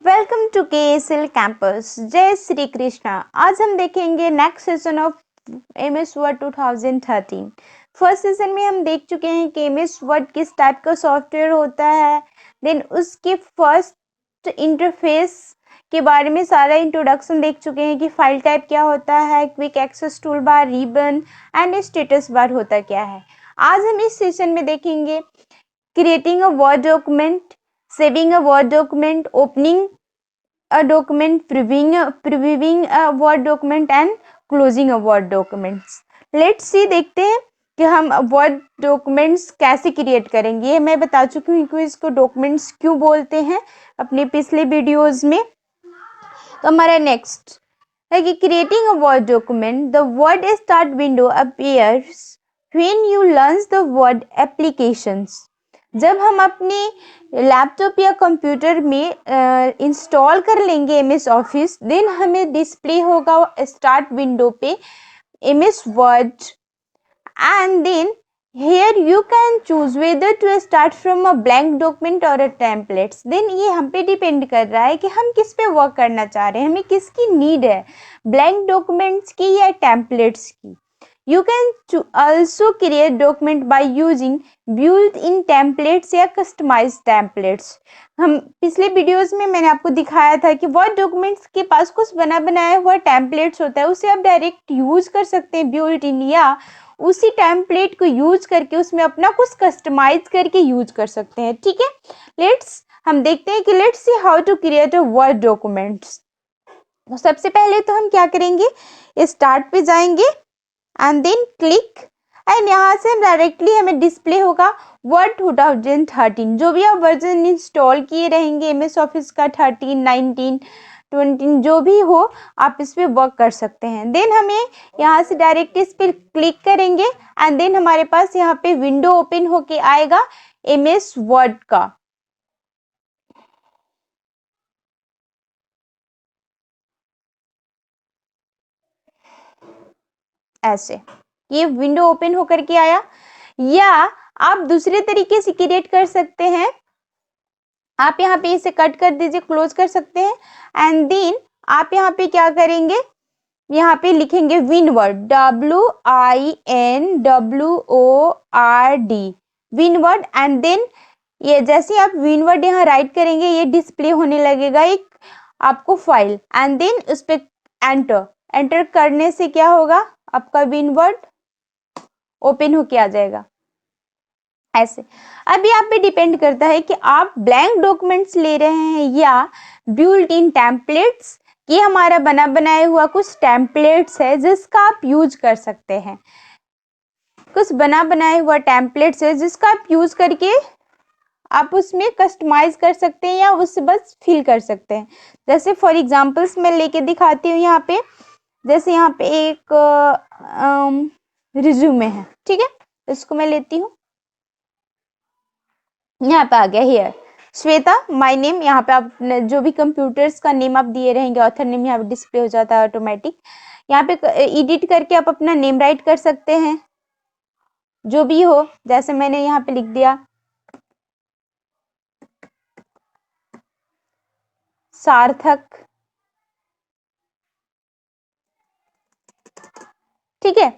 Welcome to केएसएल campus. जय श्री कृष्णा। आज हम देखेंगे next session of MS word 2013। First session में हम देख चुके हैं कि एमएस वर्ड किस टाइप का सॉफ्टवेयर होता है, देन उसके फर्स्ट इंटरफेस के बारे में सारा इंट्रोडक्शन देख चुके हैं कि फाइल टाइप क्या होता है, quick access tool bar, ribbon and status bar होता क्या है। आज हम इस सेशन में देखेंगे creating a Word document, saving a Word document, opening a document, previewing a word document and closing a word documents. Let's see, देखते हैं कि हम word documents कैसे क्रिएट करेंगे। ये मैं बता चुकी हूँ कि इसको डॉक्यूमेंट्स क्यों बोलते हैं अपने पिछले वीडियोस में। तो हमारा नेक्स्ट है कि creating a Word document, the word start window appears when you launch the word applications. जब हम अपने लैपटॉप या कंप्यूटर में इंस्टॉल कर लेंगे एमएस ऑफिस, देन हमें डिस्प्ले होगा स्टार्ट विंडो पे MS Word, and then here you can choose whether to start from a blank document or a templates. then ये हम पे डिपेंड कर रहा है कि हम किस पे वर्क करना चाह रहे हैं, हमें किसकी नीड है, ब्लैंक डॉक्यूमेंट्स की या टेम्पलेट्स की। You can also create document by using built-in templates या customized templates. हम पिछले वीडियोस में मैंने आपको दिखाया था कि वर्ड डॉक्यूमेंट्स के पास कुछ बना बनाया हुआ टेम्पलेट्स होता है, उसे आप डायरेक्ट यूज कर सकते हैं बिल्ट इन, या उसी टेम्पलेट को यूज करके उसमें अपना कुछ कस्टमाइज करके यूज कर सकते हैं। ठीक है, हम देखते हैं कि let's see how to create a Word documents. तो सबसे पहले तो हम क्या करेंगे, स्टार्ट पे जाएंगे एंड देन क्लिक, एंड यहाँ से हम डायरेक्टली हमें डिस्प्ले होगा वर्ड 2013। जो भी आप वर्जन इंस्टॉल किए रहेंगे एमएस ऑफिस का 13, 19, 20 जो भी हो, आप इस पे वर्क कर सकते हैं। देन हमें यहाँ से डायरेक्ट इस पर क्लिक करेंगे एंड देन हमारे पास यहाँ पे विंडो ओपन होके आएगा एमएस वर्ड का। ऐसे ये विंडो ओपन होकर के आया, या आप दूसरे तरीके से क्रिएट कर सकते हैं। आप यहाँ पे इसे कट कर दीजिए, क्लोज कर सकते हैं, एंड देन आप यहाँ पे क्या करेंगे, यहाँ पे लिखेंगे WinWord, WINWORD, WinWord, and then ये जैसे आप विनवर्ड यहाँ राइट करेंगे ये डिस्प्ले होने लगेगा एक आपको फाइल, एंड देन उस पे एंटर करने से क्या होगा, आपका विनवर्ड ओपन होके आ जाएगा ऐसे। अभी आप पे डिपेंड करता है कि आप ब्लैंक डॉक्यूमेंट्स ले रहे हैं या बिल्ट इन टेम्पलेट्स। ये हमारा बना बनाया हुआ कुछ टेम्पलेट्स है जिसका आप यूज कर सकते हैं, कुछ बना बनाया हुआ टेम्पलेट्स है जिसका आप यूज करके आप उसमें कस्टमाइज कर सकते हैं या उससे बस फिल कर सकते हैं। जैसे फॉर एग्जांपल्स मैं लेके दिखाती हूँ यहाँ पे, जैसे यहाँ पे एक रिज्यूमे है, ठीक है, इसको मैं लेती हूँ, यहाँ पे आ गया हियर श्वेता माय नेम। यहाँ पे आप जो भी कंप्यूटर्स का नेम आप दिए रहेंगे, ऑथर नेम यहाँ पे डिस्प्ले हो जाता है ऑटोमेटिक। यहाँ पे एडिट करके आप अपना नेम राइट कर सकते हैं, जो भी हो, जैसे मैंने यहाँ पे लिख दिया सार्थक, ठीक है।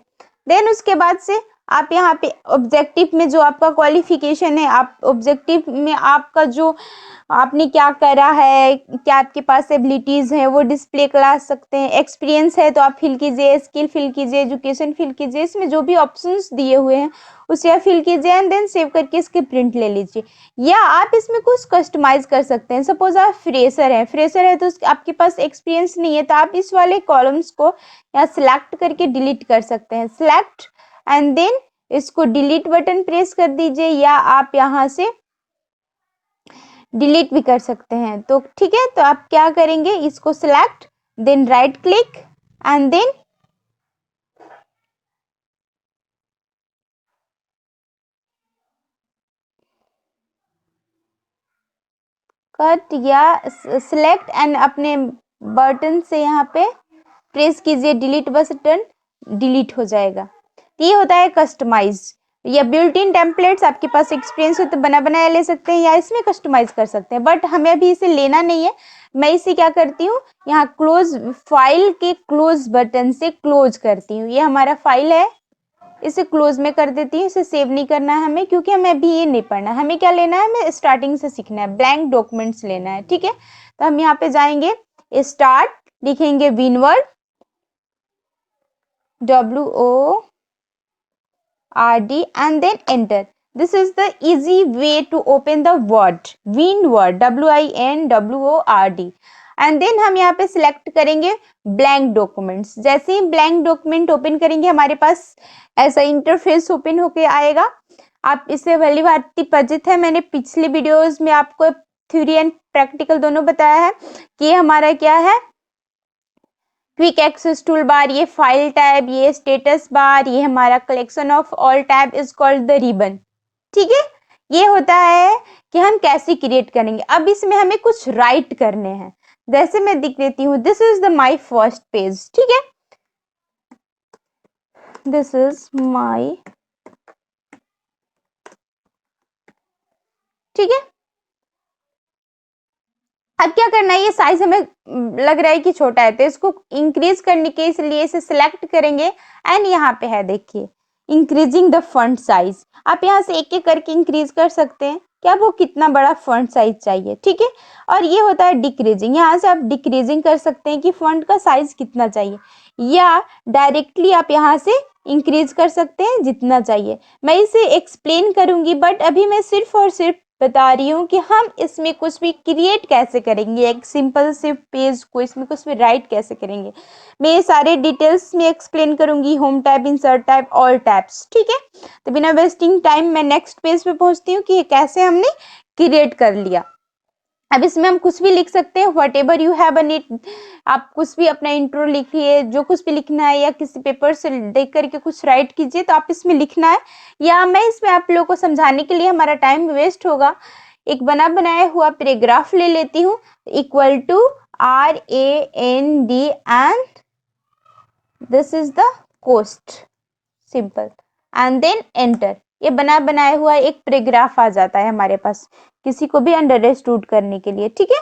देन उसके बाद से आप यहाँ पे ऑब्जेक्टिव में जो आपका क्वालिफिकेशन है, आप ऑब्जेक्टिव में आपका जो आपने क्या करा है, क्या आपके पास एबिलिटीज है, वो डिस्प्ले करा सकते हैं। एक्सपीरियंस है तो आप फिल कीजिए, स्किल फिल कीजिए, एजुकेशन फिल कीजिए, इसमें जो भी ऑप्शंस दिए हुए हैं उसे आप फिल कीजिए एंड देन सेव करके इसके प्रिंट ले लीजिए। या आप इसमें कुछ कस्टमाइज कर सकते हैं। सपोज आप फ्रेशर है तो आपके पास एक्सपीरियंस नहीं है, तो आप इस वाले कॉलम्स को यहाँ सिलेक्ट करके डिलीट कर सकते हैं। सिलेक्ट एंड देन इसको डिलीट बटन प्रेस कर दीजिए, या आप यहाँ से डिलीट भी कर सकते हैं। तो ठीक है, तो आप क्या करेंगे, इसको select, then right click and then cut या सिलेक्ट एंड अपने बटन से यहाँ पे प्रेस कीजिए डिलीट बटन, डिलीट हो जाएगा। ये होता है कस्टमाइज या बिल्ट इन टेम्पलेट्स। आपके पास एक्सपीरियंस हो तो बना बनाया ले सकते हैं या इसमें कस्टमाइज कर सकते हैं, बट हमें अभी इसे लेना नहीं है। मैं इसे क्या करती हूँ, यहाँ क्लोज, फाइल के क्लोज बटन से क्लोज करती हूँ। ये हमारा फाइल है, इसे क्लोज में कर देती हूँ। इसे सेव नहीं करना है हमें, क्योंकि हमें अभी ये नहीं पढ़ना, हमें क्या लेना है, हमें स्टार्टिंग से सीखना है, ब्लैंक डॉक्यूमेंट्स लेना है। ठीक है, तो हम यहाँ पे जाएंगे, स्टार्ट, लिखेंगे windward, WORD, and then enter. This is the easy way to open the word, WinWord, WINWORD. And then हम यहाँ पे सिलेक्ट करेंगे ब्लैंक डॉक्यूमेंट्स। जैसे ही ब्लैंक डॉक्यूमेंट ओपन करेंगे हमारे पास ऐसा इंटरफेस ओपन होके आएगा। आप इससे भली भांति परिचित है, मैंने पिछले वीडियोस में आपको थ्योरी एंड प्रैक्टिकल दोनों बताया है कि ये हमारा क्या है, क्विक एक्सेस टूल बार, ये फाइल टैब, ये स्टेटस बार, ये हमारा collection of all tab is called the ribbon. ठीक है, ये होता है कि हम कैसे क्रिएट करेंगे। अब इसमें हमें कुछ राइट करने हैं। जैसे मैं दिख देती हूँ, this is the my first page. ठीक है, दिस इज माई, ठीक है, अब क्या करना है, ये साइज हमें लग रहा है कि छोटा है, तो इसको इंक्रीज करने के इसलिए इसे सिलेक्ट करेंगे एंड यहाँ पे है देखिए इंक्रीजिंग द फॉन्ट साइज। आप यहाँ से एक एक करके इंक्रीज कर सकते हैं कि आपको कितना बड़ा फॉन्ट साइज चाहिए। ठीक है, और ये होता है डिक्रीजिंग, यहाँ से आप डिक्रीजिंग कर सकते हैं कि फॉन्ट का साइज कितना चाहिए, या डायरेक्टली आप यहाँ से इंक्रीज कर सकते हैं जितना चाहिए। मैं इसे एक्सप्लेन करूंगी, बट अभी मैं सिर्फ और सिर्फ बता रही हूँ कि हम इसमें कुछ भी क्रिएट कैसे करेंगे, एक सिंपल से पेज को इसमें कुछ भी राइट कैसे करेंगे। मैं ये सारे डिटेल्स में एक्सप्लेन करूंगी, home tab, insert tab, all tabs. ठीक है, तो बिना वेस्टिंग टाइम मैं नेक्स्ट पेज पे पहुंचती हूँ कि ये कैसे हमने क्रिएट कर लिया। अब इसमें हम कुछ भी लिख सकते हैं, what ever you have an it, आप कुछ भी अपना इंट्रो लिखिए, जो कुछ भी लिखना है, या किसी पेपर से देख करके कुछ राइट कीजिए, तो आप इसमें लिखना है। या मैं इसमें आप लोगों को समझाने के लिए हमारा टाइम वेस्ट होगा, एक बना बनाया हुआ पैराग्राफ ले लेती हूँ, equal to RAND and this is the cost, simple, and then enter. ये बना बनाया हुआ एक पैराग्राफ आ जाता है हमारे पास, किसी को भी अंडरस्टूड करने के लिए। ठीक है,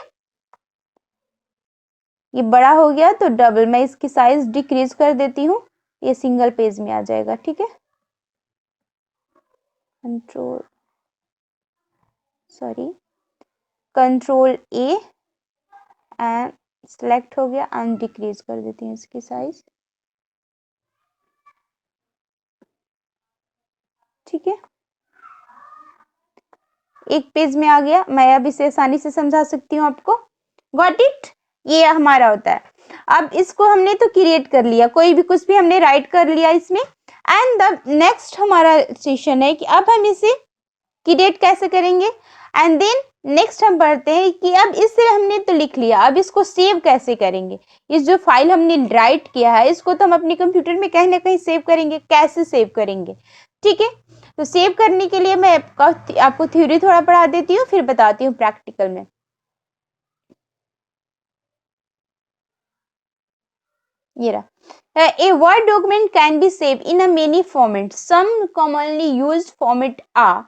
ये बड़ा हो गया तो डबल, मैं इसकी साइज डिक्रीज कर देती हूँ, ये सिंगल पेज में आ जाएगा। ठीक है, कंट्रोल A एंड सिलेक्ट हो गया एंड डिक्रीज कर देती हूँ इसकी साइज। ठीक है, एक पेज में आ गया, मैं अब इसे आसानी से समझा सकती हूँ आपको। गॉट इट, ये हमारा होता है। अब इसको हमने तो क्रिएट कर लिया, कोई भी कुछ भी हमने राइट कर लिया इसमें, एंड द नेक्स्ट हमारा सेशन है कि अब हम इसे क्रिएट कैसे करेंगे। एंड देन नेक्स्ट हम पढ़ते हैं कि अब इसे हमने तो लिख लिया, अब इसको सेव कैसे करेंगे। इस जो फाइल हमने राइट किया है इसको तो हम अपने कंप्यूटर में कहीं ना कहीं सेव करेंगे, कैसे सेव करेंगे। ठीक है, तो सेव करने के लिए मैं आपको थ्योरी थोड़ा पढ़ा देती हूँ, फिर बताती हूँ प्रैक्टिकल में। ये रहा, a word document can be saved in a many formats. Some commonly used format are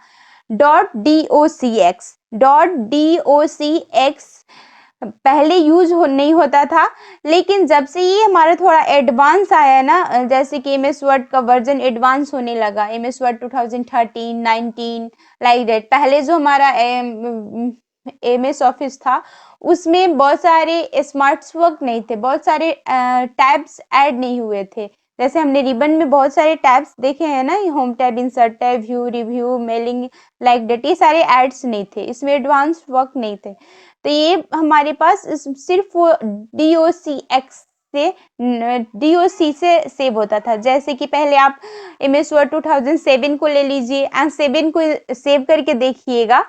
.docx. .docx पहले यूज नहीं होता था, लेकिन जब से ये हमारा थोड़ा एडवांस आया है ना, जैसे कि MS वर्ड का वर्जन एडवांस होने लगा, MS वर्ड 2013, 19 लाइक दैट। पहले जो हमारा MS ऑफिस था उसमें बहुत सारे स्मार्ट वर्क नहीं थे, बहुत सारे टैब्स ऐड नहीं हुए थे। जैसे हमने रिबन में बहुत सारे टैब्स देखे हैं ना, home tab, insert tab, view, review, mailing, like that, ये सारे एड्स नहीं थे, इसमें एडवांस वर्क नहीं थे। तो ये हमारे पास सिर्फ वो DOC से सेव होता था। जैसे कि पहले आप MS वर्ड 2007 को ले लीजिए एंड 7 को सेव करके देखिएगा,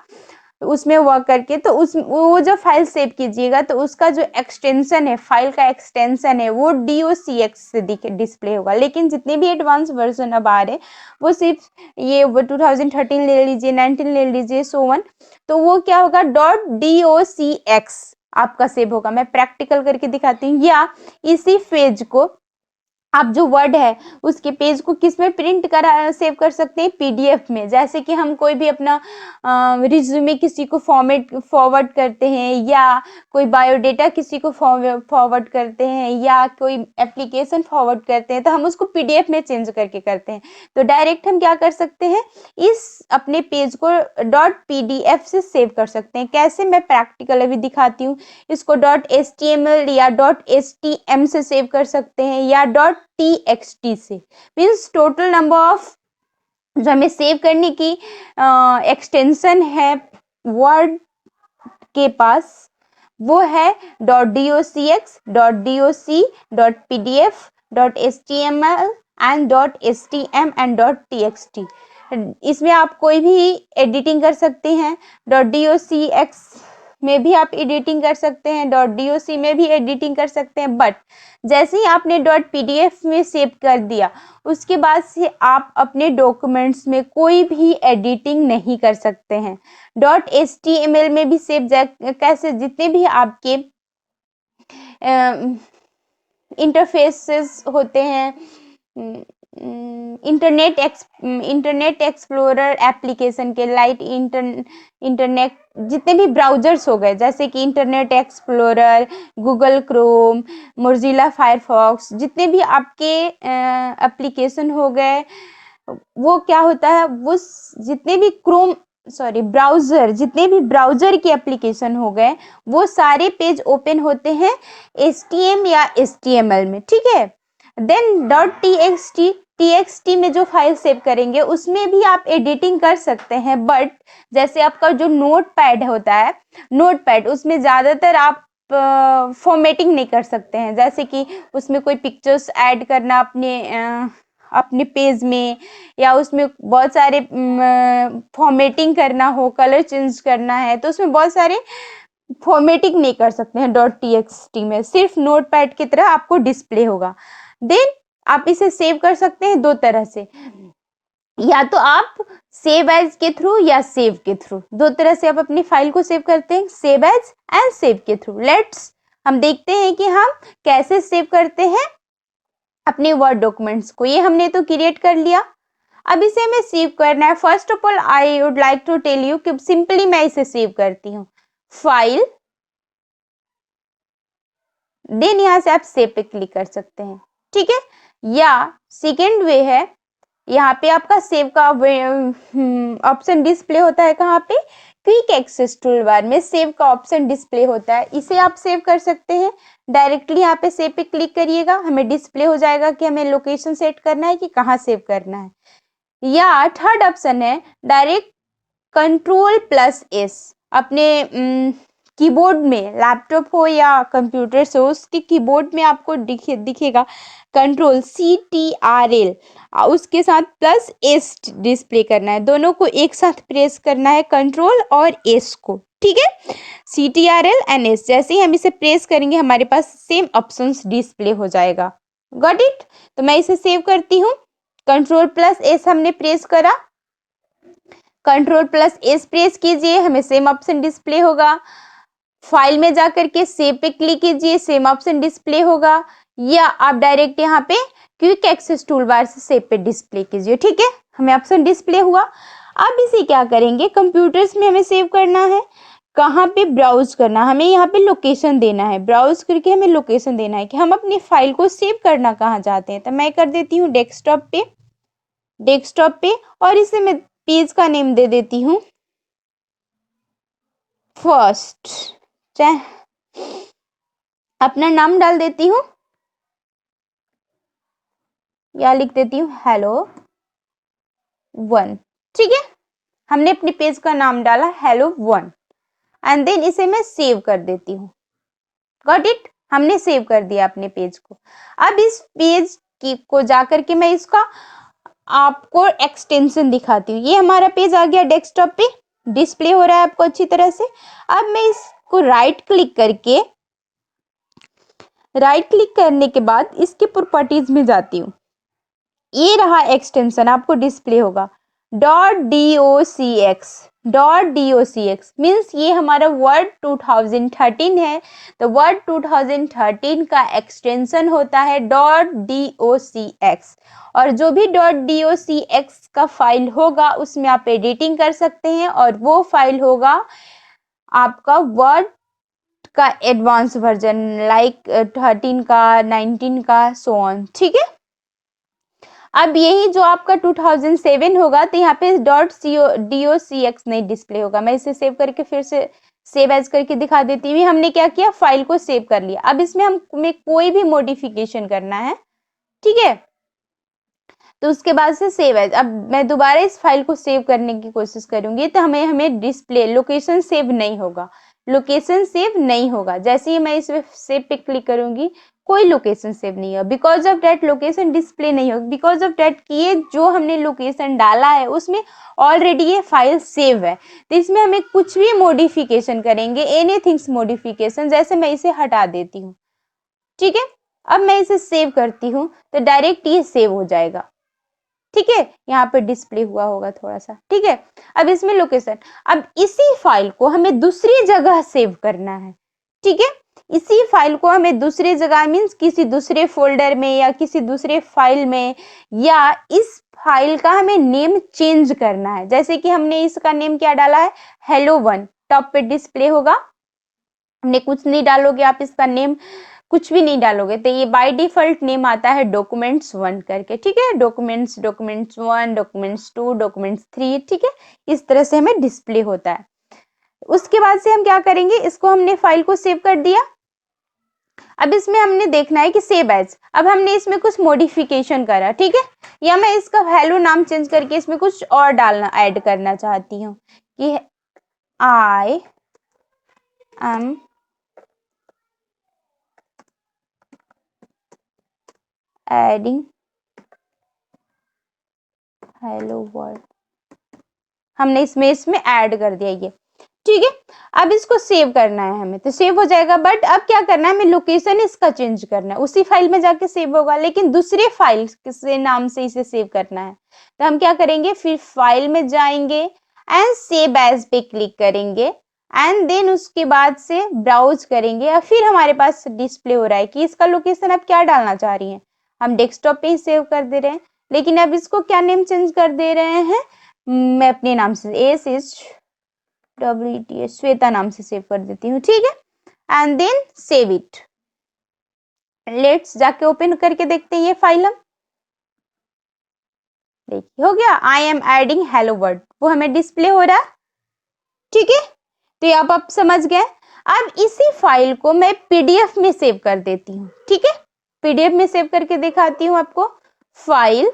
उसमें वर्क करके, तो उस वो जो फाइल सेव कीजिएगा तो उसका जो एक्सटेंशन है, फाइल का एक्सटेंशन है, वो DOCX से डिस्प्ले होगा। लेकिन जितने भी एडवांस वर्जन अब आ रहे वो सिर्फ ये 2013 ले लीजिए, 19 ले लीजिए, सो वन, तो वो क्या होगा, .docx आपका सेव होगा। मैं प्रैक्टिकल करके दिखाती हूँ, या इसी पेज को आप जो वर्ड है उसके पेज को किस में प्रिंट करा सेव कर सकते हैं, पीडीएफ में। जैसे कि हम कोई भी अपना रिज्यूमे किसी को फॉरवर्ड करते हैं, या कोई बायोडेटा किसी को फॉरवर्ड करते हैं, या कोई एप्लीकेशन फॉरवर्ड करते हैं, तो हम उसको पीडीएफ में चेंज करके करते हैं। तो डायरेक्ट हम क्या कर सकते हैं, इस अपने पेज को .pdf से सेव कर सकते हैं। कैसे, मैं प्रैक्टिकल अभी दिखाती हूँ। इसको .html या .htm से सेव कर सकते हैं, या .txt से। मीन्स टोटल नंबर ऑफ जो हमें सेव करने की एक्सटेंशन है वर्ड के पास, वो है .docx, .doc, .pdf, .html and .htm and .txt। इसमें आप कोई भी एडिटिंग कर सकते हैं। .docx में भी आप एडिटिंग कर सकते हैं, .doc में भी एडिटिंग कर सकते हैं। बट जैसे ही आपने .pdf में सेव कर दिया, उसके बाद से आप अपने डॉक्यूमेंट्स में कोई भी एडिटिंग नहीं कर सकते हैं। .html में भी सेव कैसे, जितने भी आपके इंटरफेसेस होते हैं, इंटरनेट एक्सप्लोरर एप्लीकेशन के, लाइट इंटरनेट जितने भी ब्राउजर्स हो गए, जैसे कि internet explorer, Google Chrome, Mozilla Firefox, जितने भी आपके एप्लीकेशन हो गए, वो क्या होता है, वो जितने भी ब्राउजर, जितने भी ब्राउजर के एप्लीकेशन हो गए, वो सारे पेज ओपन होते हैं HTML या HTML में, ठीक है। देन .txt में जो फाइल सेव करेंगे उसमें भी आप एडिटिंग कर सकते हैं। बट जैसे आपका जो नोटपैड होता है, नोटपैड, उसमें ज़्यादातर आप फॉर्मेटिंग नहीं कर सकते हैं। जैसे कि उसमें कोई पिक्चर्स ऐड करना अपने पेज में, या उसमें बहुत सारे फॉर्मेटिंग करना हो, कलर चेंज करना है, तो उसमें बहुत सारे फॉर्मेटिंग नहीं कर सकते हैं .txt में। सिर्फ नोटपैड की तरह आपको डिस्प्ले होगा। देन आप इसे सेव कर सकते हैं दो तरह से, या तो आप सेव एज के थ्रू या सेव के थ्रू। दो तरह से आप अपनी फाइल को सेव करते हैं, सेव एज एंड सेव के थ्रू। लेट्स हम देखते हैं कि हम कैसे सेव करते हैं अपने वर्ड डॉक्यूमेंट्स को। ये हमने तो क्रिएट कर लिया, अब इसे हमें सेव करना है। First of all I would like to tell you कि सिंपली मैं इसे सेव करती हूँ, फाइल, देन यहां से आप सेव पे क्लिक कर सकते हैं, ठीक है। या सेकेंड वे है, यहाँ पे आपका सेव का ऑप्शन डिस्प्ले होता है, कहाँ पे, क्विक एक्सेस टूल बार में सेव का ऑप्शन डिस्प्ले होता है, इसे आप सेव कर सकते हैं। डायरेक्टली यहाँ पे सेव पे क्लिक करिएगा, हमें डिस्प्ले हो जाएगा कि हमें लोकेशन सेट करना है कि कहाँ सेव करना है। या थर्ड ऑप्शन है डायरेक्ट Ctrl+S, अपने कीबोर्ड में, लैपटॉप हो या कंप्यूटर से, उसके कीबोर्ड में आपको दिखेगा Ctrl+C उसके साथ +S डिस्प्ले करना है। दोनों को एक साथ प्रेस करना है, कंट्रोल और S को, ठीक है। Ctrl+S जैसे ही हम इसे प्रेस करेंगे हमारे पास सेम ऑप्शंस डिस्प्ले हो जाएगा। Got it. तो मैं इसे सेव करती हूँ। Ctrl+S हमने प्रेस करा, Ctrl+S प्रेस कीजिए, हमें सेम ऑप्शन डिस्प्ले होगा। फाइल में जाकर के सेव पे क्लिक कीजिए, सेम ऑप्शन डिस्प्ले होगा। या आप डायरेक्ट यहाँ पे क्विक एक्सेस टूल बार से सेव पे डिस्प्ले कीजिए, ठीक है। हमें ऑप्शन डिस्प्ले हुआ। अब इसे क्या करेंगे, कंप्यूटर्स में हमें सेव करना है, कहाँ पे, ब्राउज करना, हमें यहाँ पे लोकेशन देना है, ब्राउज करके हमें लोकेशन देना है कि हम अपनी फाइल को सेव करना कहाँ चाहते हैं। तो मैं कर देती हूँ डेस्कटॉप पे, और इसे मैं पेज का नेम दे देती हूँ फर्स्ट, अपना नाम डाल देती हूँ, या लिख देती हूँ hello1, ठीक है। हमने अपने पेज का नाम डाला hello1 एंड देन इसे मैं सेव कर देती हूँ। गॉट इट, हमने सेव कर दिया अपने पेज को। अब इस पेज को जाकर के मैं इसका आपको एक्सटेंशन दिखाती हूँ। ये हमारा पेज आ गया डेस्कटॉप पे, डिस्प्ले हो रहा है आपको अच्छी तरह से। अब मैं इसको राइट क्लिक करने के बाद इसके प्रॉपर्टीज में जाती हूँ। ये रहा एक्सटेंशन, आपको डिस्प्ले होगा .docx, .docx मीन्स ये हमारा वर्ड 2013 है, तो वर्ड 2013 का एक्सटेंशन होता है .docx। और जो भी .docx का फाइल होगा उसमें आप एडिटिंग कर सकते हैं, और वो फाइल होगा आपका वर्ड का एडवांस वर्जन, लाइक 13 का, 19 का, सो ऑन। ठीक है, अब यही जो आपका 2007 होगा तो यहाँ पे .docx नहीं डिस्प्ले होगा। मैं इसे सेव करके फिर से सेव एज करके दिखा देती हूँ। हमने क्या किया, फाइल को सेव कर लिया। अब इसमें हमें कोई भी मॉडिफिकेशन करना है, ठीक है, तो उसके बाद से सेव एज। अब मैं दोबारा इस फाइल को सेव करने की कोशिश करूंगी तो हमें डिस्प्ले लोकेशन सेव नहीं होगा, लोकेशन सेव नहीं होगा। जैसे ही मैं इस सेव पे क्लिक करूंगी कोई लोकेशन सेव नहीं होगा, because of that location display नहीं होगा, बिकॉज ऑफ डेट कि ये जो हमने लोकेशन डाला है उसमें ऑलरेडी ये फाइल सेव है। तो इसमें हमें कुछ भी मॉडिफिकेशन करेंगे, एनीथिंग्स मॉडिफिकेशन, जैसे मैं इसे हटा देती हूँ, ठीक है। अब मैं इसे सेव करती हूँ तो डायरेक्ट ये सेव हो जाएगा, ठीक है। यहाँ पे डिस्प्ले हुआ होगा थोड़ा सा, ठीक है। अब इसमें लोकेशन, अब इसी फाइल को हमें दूसरी जगह सेव करना है, ठीक है। इसी फाइल को हमें दूसरी जगह मीन्स किसी दूसरे फोल्डर में या किसी दूसरे फाइल में, या इस फाइल का हमें नेम चेंज करना है। जैसे कि हमने इसका नेम क्या डाला है, hello1, टॉप पे डिस्प्ले होगा। हमने कुछ नहीं डालोगे आप इसका नेम, कुछ भी नहीं डालोगे तो ये बाय डिफॉल्ट नेम आता है documents1 करके, ठीक है। documents1, documents2, documents3, ठीक है। इस तरह से हमें डिस्प्ले होता है। उसके बाद से हम क्या करेंगे, इसको हमने फाइल को सेव कर दिया। अब इसमें हमने देखना है कि सेव एज। अब हमने इसमें कुछ मॉडिफिकेशन करा, ठीक है, या मैं इसका हेलो नाम चेंज करके इसमें कुछ और डालना, ऐड करना चाहती हूँ कि आई एम एडिंग हेलो वर्ल्ड, हमने इसमें ऐड कर दिया ये, ठीक है। अब इसको सेव करना है हमें, तो सेव हो जाएगा। बट अब क्या करना है, हमें लोकेशन इसका चेंज करना है। उसी फाइल में जाके सेव होगा लेकिन दूसरे फाइल के नाम से इसे सेव करना है। तो हम क्या करेंगे, फिर फाइल में जाएंगे एंड सेव एज पे क्लिक करेंगे, एंड देन उसके बाद से ब्राउज करेंगे। और फिर हमारे पास डिस्प्ले हो रहा है कि इसका लोकेशन आप क्या डालना चाह रही हैं। हम डेस्कटॉप पे ही सेव कर दे रहे हैं, लेकिन अब इसको क्या नेम चेंज कर दे रहे हैं, मैं अपने नाम से SHWETA श्वेता नाम से सेव कर देती हूँ, ठीक है। And then save it. Let's जाके ओपन करके देखते हैं ये फाइल। हम देखिए हो गया, I am adding hello word, वो हमें डिस्प्ले हो रहा है, ठीक है। तो ये आप समझ गए। अब इसी फाइल को मैं PDF में सेव कर देती हूँ, ठीक है। PDF में सेव करके दिखाती हूँ आपको। फाइल,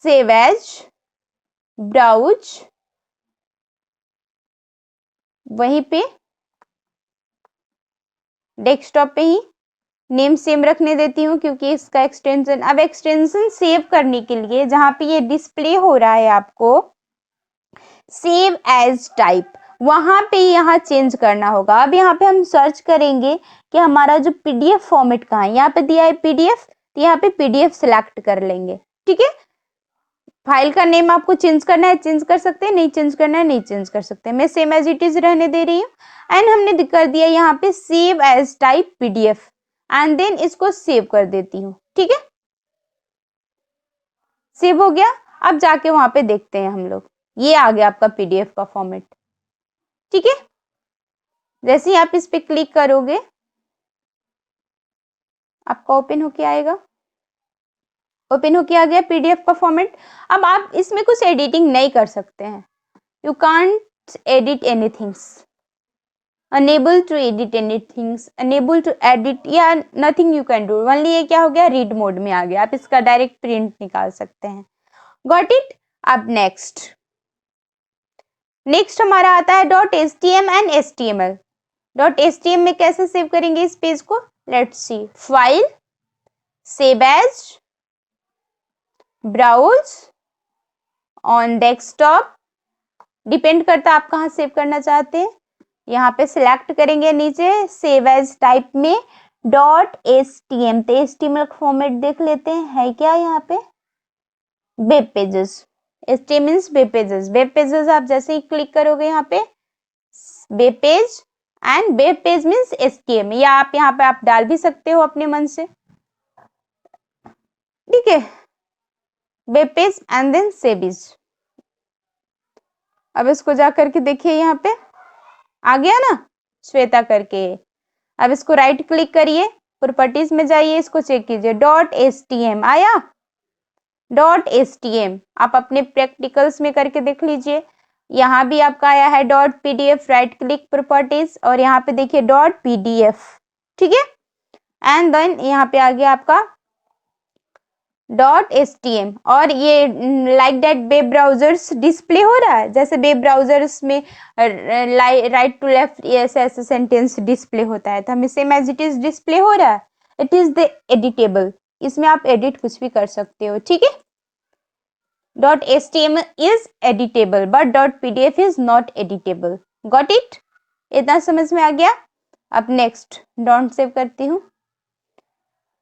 सेव एज, ब्राउज, वहीं पे डेस्कटॉप पे ही नेम सेम रखने देती हूँ क्योंकि इसका एक्सटेंशन, अब एक्सटेंशन सेव करने के लिए जहां पे ये डिस्प्ले हो रहा है आपको सेव एज टाइप, वहां पे यहाँ चेंज करना होगा। अब यहाँ पे हम सर्च करेंगे कि हमारा जो PDF फॉर्मेट कहाँ है, यहाँ पे दिया है PDF, तो यहाँ पे PDF सिलेक्ट कर लेंगे, ठीक है। फाइल का नेम आपको चेंज करना है, चेंज कर सकते हैं, नहीं चेंज करना है, नहीं चेंज कर सकते हैं। मैं सेम एज इट इज रहने दे रही हूँ। एंड हमने कर दिया यहाँ पे save as type PDF, and then इसको सेव कर देती हूँ, ठीक है। सेव हो गया। अब जाके वहां पे देखते हैं हम लोग, ये आ गया आपका PDF का फॉर्मेट, ठीक है। जैसे ही आप इस पे क्लिक करोगे आपका ओपन होके आएगा, ओपन होके आ गया PDF का फॉर्मेट। अब आप इसमें कुछ एडिटिंग नहीं कर सकते हैं, you can't edit anythings, unable to edit anything, unable to edit या nothing you can do, only ये क्या हो गया, रीड मोड में आ गया। आप इसका डायरेक्ट प्रिंट निकाल सकते हैं। Got it. अब नेक्स्ट हमारा आता है .htm एंड HTML। .htm में कैसे सेव करेंगे इस पेज को, let's see. File, save as, browse, on desktop, depend करता है आप कहाँ सेव करना चाहते हैं। यहाँ पे सिलेक्ट करेंगे नीचे सेव एज टाइप में .htm, तो HTML फॉर्मेट देख लेते हैं है क्या यहाँ पे, web pages HTML means web pages. Web pages आप जैसे ही क्लिक करोगे यहाँ पे web page, and web page means HTML, या आप यहाँ पे आप डाल भी सकते हो अपने मन से, ठीक है। Web page and then save is. अब इसको जा करके देखिए, यहाँ पे आ गया ना श्वेता करके। अब इसको राइट क्लिक करिए, प्रॉपर्टीज में जाइए, इसको चेक कीजिए, .htm आया, .htm आप अपने प्रैक्टिकल्स में करके देख लीजिए। यहाँ भी आपका आया है .pdf, राइट क्लिक प्रॉपर्टीज, और यहाँ पे देखिए .pdf, ठीक है। एंड देन यहाँ पे आ गया आपका .htm, और ये like that web browsers display हो रहा है, जैसे वेब ब्राउजर्स में राइट टू लेफ्ट ऐसे सेंटेंस डिस्प्ले होता है, तो हमें same as it is display हो रहा है। इट इज द एडिटेबल, इसमें आप एडिट कुछ भी कर सकते हो, ठीक है। .html is editable but .pdf is not editable. Got it? इतना समझ में आ गया। अब नेक्स्ट डॉट सेव करती हूँ,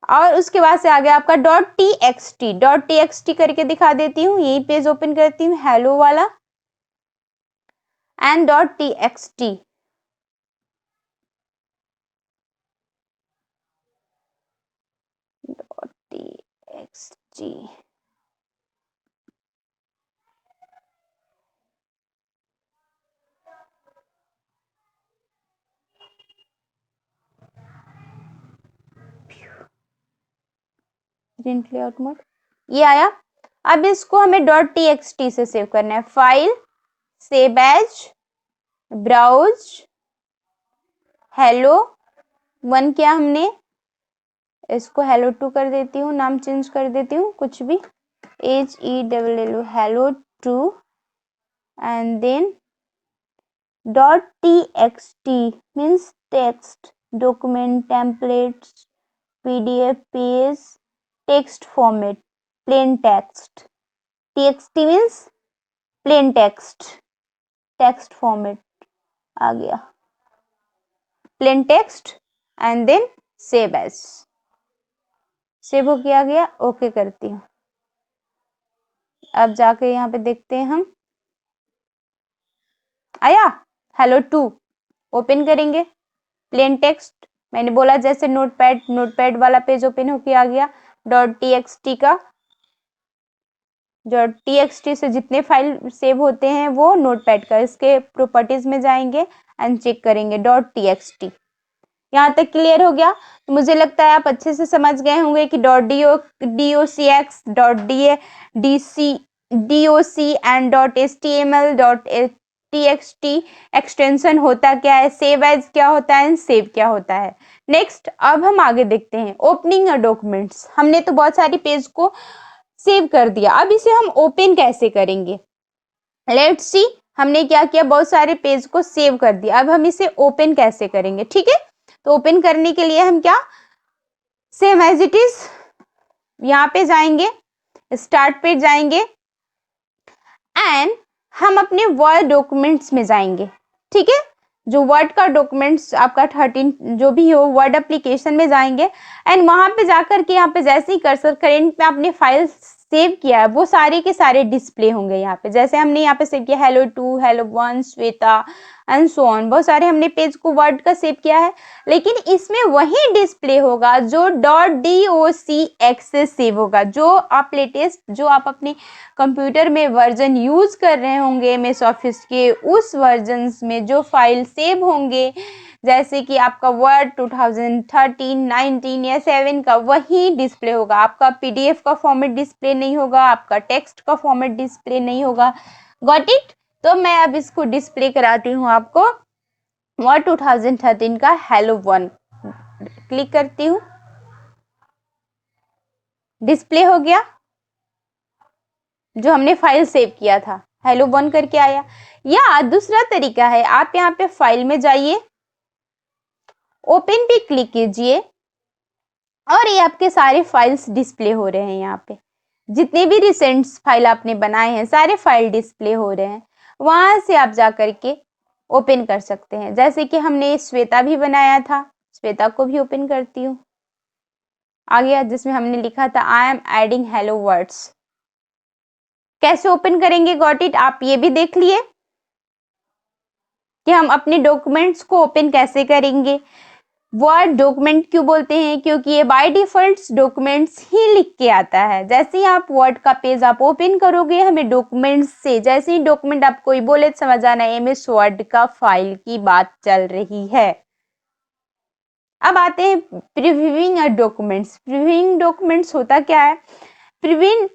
और उसके बाद से आ गया आपका .txt। .txt करके दिखा देती हूँ, यही पेज ओपन करती हूँ, हेलो वाला, and .txt। .txt print layout mode, ये आया। अब इसको हमें .txt से सेव करना है, file, save as, browse, hello 1 किया हमने, इसको हेलो 2 कर देती हूँ, नाम चेंज कर देती हूँ कुछ भी, HELLO, hello 2, and then .txt means text, document, templates, PDF, page, text format, plain text। txt means plain text, text format आ गया, plain text, and then save as, save हो किया गया, ओके करती हूँ। अब जाके यहाँ पे देखते हैं हम, आया हेलो 2, ओपन करेंगे, प्लेन टेक्स्ट, मैंने बोला जैसे नोटपैड वाला पेज ओपन होके आ गया। .txt का, .txt से जितने फाइल सेव होते हैं वो नोटपैड का, इसके प्रॉपर्टीज में जाएंगे एंड चेक करेंगे .txt। यहाँ तक क्लियर हो गया? तो मुझे लगता है आप अच्छे से समझ गए होंगे कि .docx, .doc and .html, .txt extension होता क्या है, सेव एज क्या होता है, सेव क्या होता है। नेक्स्ट अब हम आगे देखते हैं ओपनिंग डॉक्यूमेंट्स। हमने तो बहुत सारी पेज को सेव कर दिया, अब इसे हम ओपन कैसे करेंगे। लेट्स सी, हमने क्या किया, बहुत सारे पेज को सेव कर दिया, अब हम इसे ओपन कैसे करेंगे, ठीक है। तो ओपन करने के लिए हम क्या, सेम एज इट इज यहाँ पे जाएंगे, स्टार्ट पे जाएंगे, एंड हम अपने वर्ड डॉक्यूमेंट्स में जाएंगे, ठीक है। जो वर्ड का डॉक्यूमेंट्स आपका 13 जो भी हो, वर्ड एप्लीकेशन में जाएंगे, एंड वहां पे जाकर के यहाँ पे जैसे ही कर्सर करेंट में आपने फाइल सेव किया है वो सारे के सारे डिस्प्ले होंगे यहाँ पे। जैसे हमने यहाँ पे सेव किया hello 2, hello 1, Shweta and so on, बहुत सारे हमने पेज को वर्ड का सेव किया है, लेकिन इसमें वही डिस्प्ले होगा जो .docx से सेव होगा। जो आप लेटेस्ट, जो आप अपने कंप्यूटर में वर्जन यूज कर रहे होंगे एमएस ऑफिस के, उस वर्जन में जो फाइल सेव होंगे, जैसे कि आपका वर्ड 2013, 19 या 7 का, वही डिस्प्ले होगा। आपका पीडीएफ का फॉर्मेट डिस्प्ले नहीं होगा, आपका टेक्स्ट का फॉर्मेट डिस्प्ले नहीं होगा। Got it? तो मैं अब इसको डिस्प्ले कराती हूँ आपको, वर्ड 2013 का हेलो 1 क्लिक करती हूँ, डिस्प्ले हो गया जो हमने फाइल सेव किया था, हेलो 1 करके आया। या दूसरा तरीका है, आप यहाँ पे फाइल में जाइए, ओपन पे क्लिक कीजिए, और ये आपके सारे फाइल्स डिस्प्ले हो रहे हैं। यहाँ पे जितने भी रिसेंट फाइल आपने बनाए हैं सारे फाइल डिस्प्ले हो रहे हैं, वहां से आप जा करके ओपन कर सकते हैं। जैसे कि हमने श्वेता भी बनाया था, श्वेता को भी ओपन करती हूँ, आ गया, जिसमें हमने लिखा था आई एम एडिंग हेलो वर्ड्स। कैसे ओपन करेंगे, गॉट इट। आप ये भी देख लिए कि हम अपने डॉक्यूमेंट्स को ओपन कैसे करेंगे। वर्ड डॉक्यूमेंट क्यों बोलते हैं, क्योंकि ये बाय डिफॉल्ट डॉक्यूमेंट्स ही लिख के आता है। जैसे ही आप वर्ड का पेज आप ओपन करोगे, हमें डॉक्यूमेंट्स से, जैसे ही डॉक्यूमेंट आप कोई बोले समझ आना एमएस वर्ड का फाइल की बात चल रही है। अब आते हैं प्रीव्यूइंग डॉक्यूमेंट्स। प्रीव्यूइंग डॉक्यूमेंट्स होता क्या है? Previewing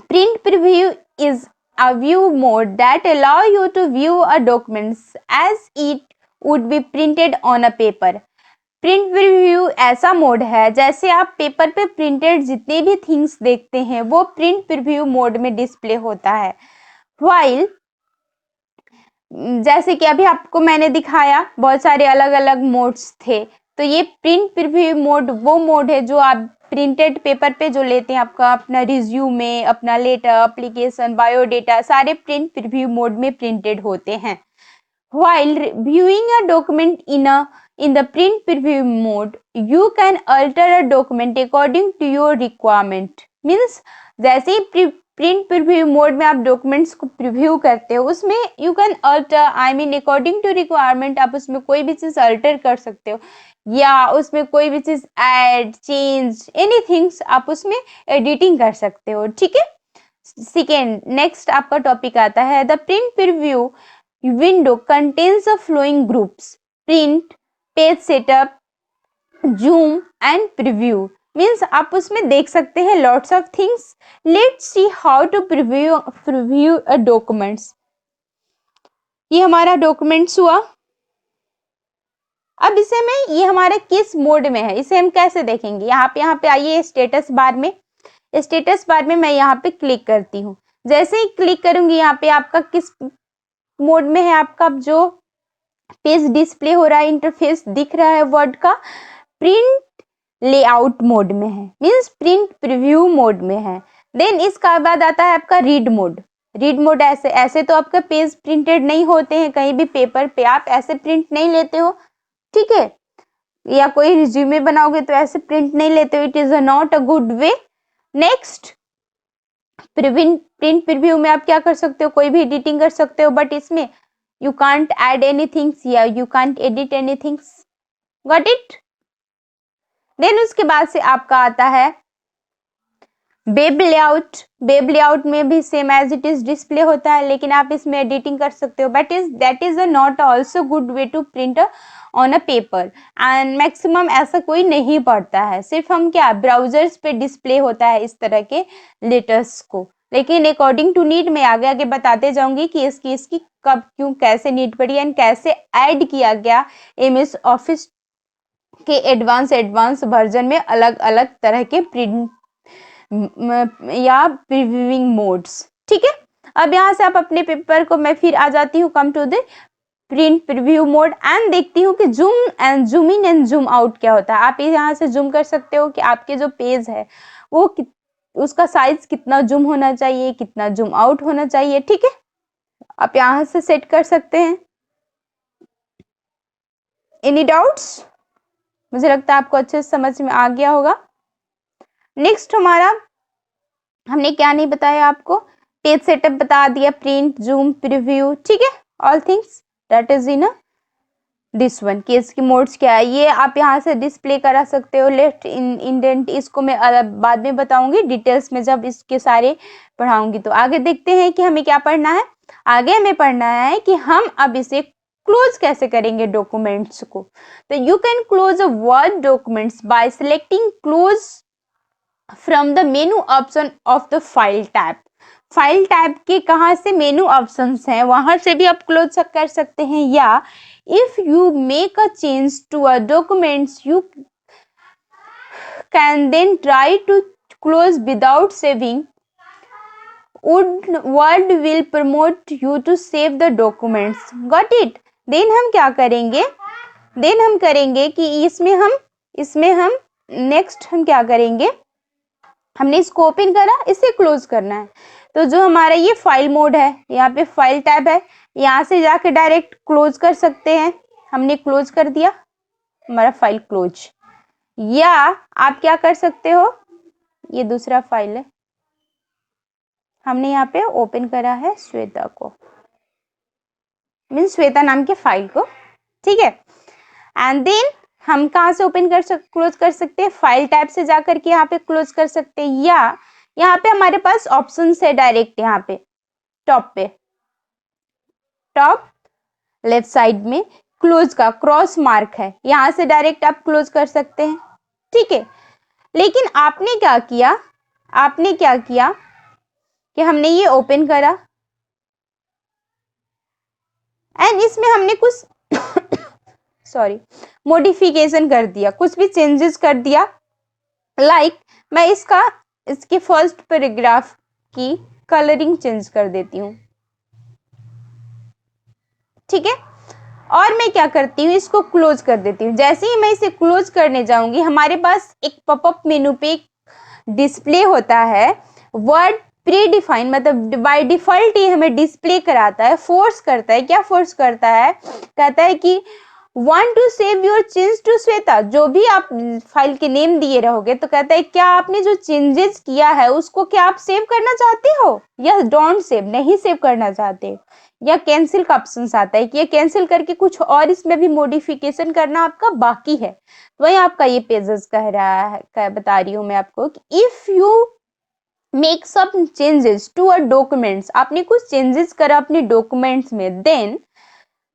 Print preview is a view mode that allow you to view a documents as it would be printed on a paper. Print preview ऐसा मोड है जैसे आप पेपर पे प्रिंटेड जितने भी थिंग्स देखते हैं वो प्रिंट प्रीव्यू मोड में डिस्प्ले होता है। व्हाइल जैसे कि अभी आपको मैंने दिखाया बहुत सारे अलग अलग मोड्स थे, तो ये प्रिंट प्रीव्यू मोड वो मोड है जो आप प्रिंटेड पेपर पे जो लेते हैं, आपका अपना रिज्यूमे, अपना लेटर, एप्लीकेशन, बायोडेटा सारे प्रिंट प्रीव्यू मोड में प्रिंटेड होते हैं। While viewing a document in the print preview mode, you can alter a document according to your requirement. Means जैसे ही प्रिंट प्रीव्यू मोड में आप डॉक्यूमेंट्स को preview करते हो, उसमें you can alter, I mean according to requirement, आप उसमें कोई भी चीज अल्टर कर सकते हो या उसमें कोई भी चीज ऐड, चेंज, एनीथिंग्स आप उसमें एडिटिंग कर सकते हो। ठीक है। सेकेंड, नेक्स्ट आपका टॉपिक आता है the print preview window contains the flowing groups: print, page setup, zoom and preview. Means आप उसमें देख सकते हैं lots of things. Let's see how to preview a documents. ये हमारा documents हुआ। अब इसे में ये हमारे किस मोड में है इसे हम कैसे देखेंगे। यहाँ पे आइए स्टेटस बार में। स्टेटस बार में मैं यहाँ पे क्लिक करती हूँ। जैसे ही क्लिक करूंगी यहाँ पे आपका किस मोड में है, आपका जो पेज डिस्प्ले हो रहा है, इंटरफेस दिख रहा है वर्ड का, प्रिंट लेआउट मोड में है, मींस प्रिंट प्रीव्यू मोड में है। देन इसका बाद आता है आपका रीड मोड। रीड मोड ऐसे तो आपका पेज प्रिंटेड नहीं होते हैं, कहीं भी पेपर पे आप ऐसे प्रिंट नहीं लेते हो, ठीक है, या कोई रिज्यूमे बनाओगे तो ऐसे प्रिंट नहीं लेते हो, it is not a good way. Next, print preview में आप क्या कर सकते हो, कोई भी एडिटिंग कर सकते हो, बट इसमें you can't add anything या you can't edit anything. Got it? Then उसके बाद से आपका आता है वेब लेआउट। वेब लेआउट में भी same as it is display होता है, लेकिन आप इसमें एडिटिंग कर सकते हो, but that is not also good way to print on a paper and maximum ऐसा कोई नहीं पढ़ता है, सिर्फ हम क्या ब्राउजर्स पे डिस्प्ले होता है इस तरह के लेटर्स को। लेकिन अकॉर्डिंग टू नीड मैं आगे आगे बताते जाऊंगी कि इसकी कब क्यों कैसे नीड पड़ी एंड कैसे ऐड किया गया एमएस ऑफिस के एडवांस वर्जन में अलग अलग तरह के प्रिंट या प्रीव्यूइंग मोड्स। ठीक है। अब यहाँ से आप अपने पेपर को, मैं फिर आ जाती हूँ come to the print preview mode and देखती हूँ कि zoom in and zoom out क्या होता है। आप यहाँ से जूम कर सकते हो कि आपके जो पेज है वो उसका साइज कितना जूम होना चाहिए, कितना जूम आउट होना चाहिए। ठीक है, आप यहाँ से सेट कर सकते हैं। Any doubts? मुझे लगता है आपको अच्छे से समझ में आ गया होगा। नेक्स्ट हमारा, हमने क्या नहीं बताया आपको, पेज सेटअप बता दिया, प्रिंट, जूम, प्रीव्यू, ठीक है, all things that is in this one. Case की मोड्स क्या है ये आप यहाँ से डिस्प्ले करा सकते हो। लेफ्ट इंडेंट इसको मैं बाद में बताऊंगी डिटेल्स में जब इसके सारे पढ़ाऊंगी। तो आगे देखते हैं कि हमें क्या पढ़ना है। आगे हमें पढ़ना है कि हम अब इसे क्लोज कैसे करेंगे डॉक्यूमेंट्स को। तो you can close a Word documents bye selecting close from the menu option of the file tab. File tab के कहाँ से मेनू ऑप्शंस हैं वहां से भी आप क्लोज कर सकते हैं, या if you make a change to a documents you can then try to close without saving Word will promote you to save the documents. Got it? Then हम क्या करेंगे, देन हम करेंगे कि इसमें हम नेक्स्ट हम क्या करेंगे, हमने इसको ओपन करा, इसे क्लोज करना है। तो जो हमारा ये फाइल मोड है, यहाँ पे फाइल टैब है, यहाँ से जाके डायरेक्ट क्लोज कर सकते हैं। हमने क्लोज कर दिया, हमारा फाइल क्लोज। या आप क्या कर सकते हो, ये दूसरा फाइल है, हमने यहाँ पे ओपन करा है श्वेता को, मीन्स श्वेता नाम के फाइल को, ठीक है। एंड देन हम कहाँ से ओपन क्लोज कर सकते हैं, फाइल टैब से जाकर के यहाँ पे क्लोज कर सकते हैं, या यहाँ पे हमारे पास ऑप्शन है डायरेक्ट, यहाँ पे टॉप लेफ्ट साइड में क्लोज का क्रॉस मार्क है, यहां से डायरेक्ट आप क्लोज कर सकते हैं, ठीक है। लेकिन आपने क्या किया कि हमने ये ओपन करा एंड इसमें हमने कुछ मॉडिफिकेशन कर दिया, कुछ भी चेंजेस कर दिया। लाइक मैं इसके फर्स्ट पैराग्राफ की कलरिंग चेंज कर देती हूँ, ठीक है। और मैं क्या करती हूँ, इसको क्लोज कर देती हूँ। जैसे ही मैं इसे क्लोज करने जाऊंगी, हमारे पास एक पॉपअप मेनू पे डिस्प्ले होता है वर्ड प्री डिफाइन, मतलब बाय डिफॉल्ट ही हमें डिस्प्ले कराता है, फोर्स करता है। क्या फोर्स करता है, कहता है कि want to save your change to Shweta, जो भी आप फाइल के नेम दिए रहोगे तो कहता है क्या आपने जो चेंजेस किया है उसको क्या आप सेव करना चाहते हो, या डोंट सेव, नहीं सेव करना चाहते, या कैंसिल का ऑप्शन आता है कि ये कैंसिल करके कुछ और इसमें भी मॉडिफिकेशन करना आपका बाकी है। वही आपका ये पेजेस कह रहा है, बता रही हूँ मैं आपको कि if you make some changes to a documents, आपने कुछ चेंजेस करा अपने डॉक्यूमेंट्स में, then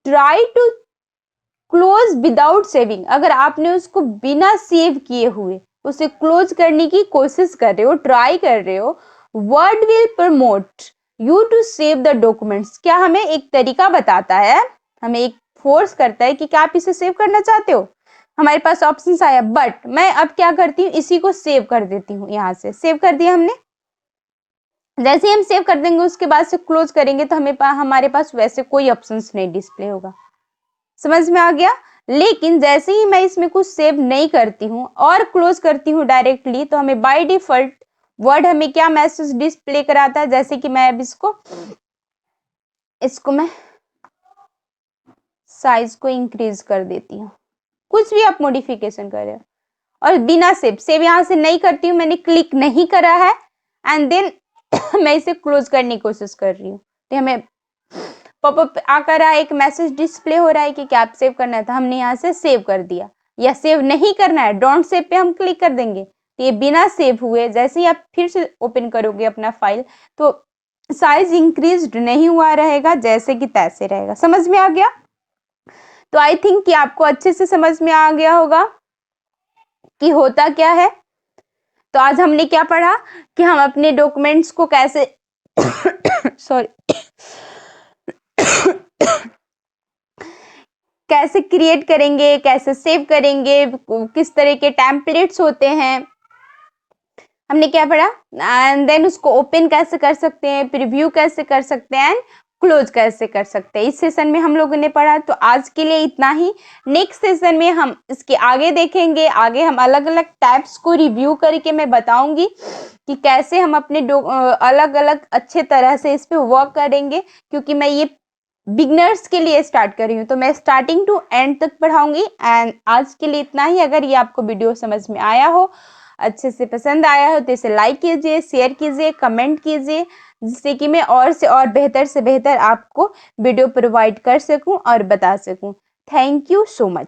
try to close without saving, अगर आपने उसको बिना सेव किए हुए उसे क्लोज करने की कोशिश कर रहे हो, ट्राई कर रहे हो, Word will promote you to save the documents, क्या हमें एक तरीका बताता है, हमें एक फोर्स करता है कि क्या आप इसे सेव करना चाहते हो। हमारे पास ऑप्शंस आया, बट मैं अब क्या करती हूँ, इसी को सेव कर देती हूँ। यहाँ से सेव कर दिया हमने, जैसे ही हम सेव कर देंगे उसके बाद से क्लोज करेंगे तो हमारे पास वैसे कोई ऑप्शंस नहीं डिस्प्ले होगा। समझ में आ गया। लेकिन जैसे ही मैं इसमें कुछ सेव नहीं करती हूँ और क्लोज करती हूँ डायरेक्टली, तो हमें बाय डिफॉल्ट वर्ड हमें क्या मैसेज डिस्प्ले कराता है, जैसे कि मैं अब इसको मैं साइज को इंक्रीज कर देती हूँ, कुछ भी आप मॉडिफिकेशन कर रहे हो, और बिना सेव यहां से नहीं करती हूँ, मैंने क्लिक नहीं करा है, एंड देन मैं इसे क्लोज करने की कोशिश कर रही हूँ, तो हमें पॉपअप आकर रहा है, एक मैसेज डिस्प्ले हो रहा है कि क्या आप सेव करना है, तो हमने यहाँ से सेव कर दिया। या सेव नहीं करना है, डोंट सेव पे हम क्लिक कर देंगे, तो ये बिना सेव हुए जैसे ही आप फिर से ओपन करोगे अपना फाइल, तो साइज इंक्रीज नहीं हुआ रहेगा, जैसे कि तैसे रहेगा। समझ में आ गया। तो आई थिंक कि आपको अच्छे से समझ में आ गया होगा कि होता क्या है। तो आज हमने क्या पढ़ा कि हम अपने डॉक्यूमेंट्स को कैसे सॉरी कैसे क्रिएट करेंगे, कैसे सेव करेंगे, किस तरह के टेम्पलेट्स होते हैं, हमने क्या पढ़ा, एंड देन उसको ओपन कैसे कर सकते हैं, प्रीव्यू कैसे कर सकते हैं, एंड क्लोज कैसे कर सकते हैं। इस सेशन में हम लोगों ने पढ़ा। तो आज के लिए इतना ही। नेक्स्ट सेशन में हम इसके आगे देखेंगे, आगे हम अलग अलग टैब्स को रिव्यू करके मैं बताऊंगी कि कैसे हम अपने अलग अलग अच्छे तरह से इस पे वर्क करेंगे, क्योंकि मैं ये बिगनर्स के लिए स्टार्ट कर रही हूँ, तो मैं स्टार्टिंग टू एंड तक पढ़ाऊंगी। एंड आज के लिए इतना ही। अगर ये आपको वीडियो समझ में आया हो, अच्छे से पसंद आया हो, तो इसे लाइक कीजिए, शेयर कीजिए, कमेंट कीजिए, जिससे कि मैं और से और बेहतर से बेहतर आपको वीडियो प्रोवाइड कर सकूं और बता सकूं। Thank you so much.